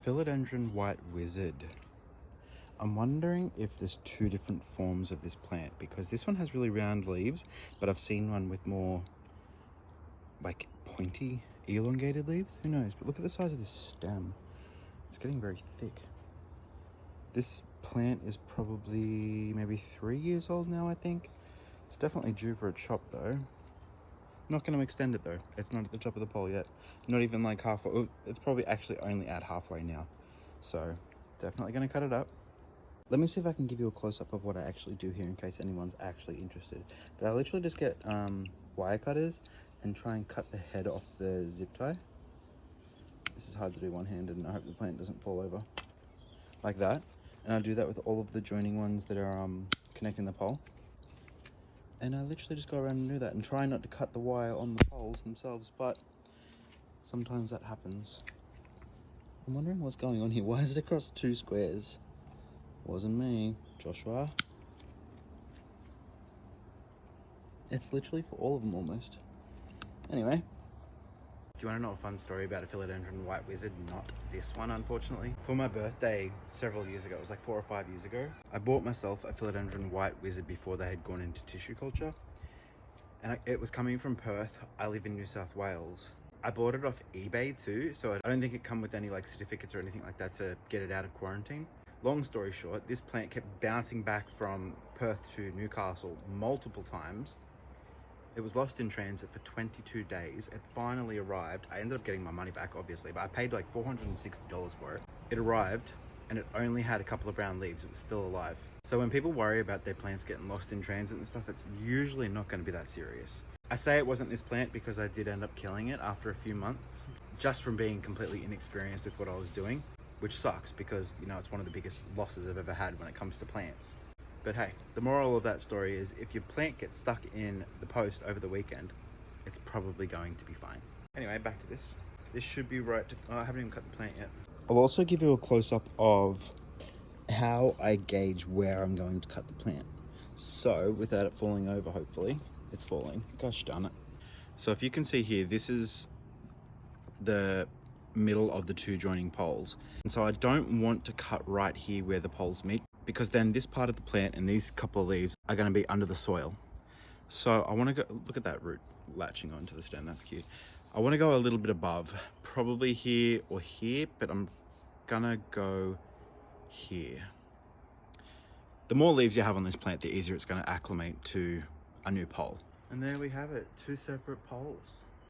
Philodendron white wizard. I'm wondering if there's two different forms of this plant, because this one has really round leaves, but I've seen one with more like pointy, elongated leaves. Who knows? But look at the size of this stem. It's getting very thick. This plant is probably maybe 3 years old now, I think. It's definitely due for a chop though. Not going to extend it though. It's not at the top of the pole yet. Not even like halfway. It's probably actually only at halfway now. So definitely going to cut it up. Let me see if I can give you a close-up of what I actually do here in case anyone's actually interested. But I literally just get wire cutters and try and cut the head off the zip tie. This is hard to do one-handed, and I hope the plant doesn't fall over. Like that. And I do that with all of the joining ones that are connecting the pole. And I literally just go around and do that and try not to cut the wire on the poles themselves, but sometimes that happens. I'm wondering what's going on here. Why is it across 2 squares? Wasn't me, Joshua. It's literally for all of them almost. Anyway. Do you want to know a fun story about a philodendron white wizard? Not this one, unfortunately. For my birthday several years ago, it was like 4 or 5 years ago, I bought myself a philodendron white wizard before they had gone into tissue culture. And it was coming from Perth. I live in New South Wales. I bought it off eBay too, so I don't think it come with any like certificates or anything like that to get it out of quarantine. Long story short, this plant kept bouncing back from Perth to Newcastle multiple times. It was lost in transit for 22 days. It finally arrived. I ended up getting my money back, obviously, but I paid like $460 for it. It arrived and it only had a couple of brown leaves. It was still alive. So when people worry about their plants getting lost in transit and stuff, it's usually not going to be that serious. I say it wasn't this plant because I did end up killing it after a few months, just from being completely inexperienced with what I was doing, which sucks because, you know, it's one of the biggest losses I've ever had when it comes to plants. But hey, the moral of that story is if your plant gets stuck in the post over the weekend, it's probably going to be fine. Anyway, back to this. This should be right to, I haven't even cut the plant yet. I'll also give you a close-up of how I gauge where I'm going to cut the plant. So, without it falling over, hopefully, it's falling. Gosh darn it. So if you can see here, this is the middle of the 2 joining poles. And so I don't want to cut right here where the poles meet, because then this part of the plant and these couple of leaves are going to be under the soil. So I want to go, look at that root latching onto the stem, that's cute. I want to go a little bit above, probably here or here, but I'm gonna go here. The more leaves you have on this plant, the easier it's going to acclimate to a new pole. And there we have it, 2 separate poles.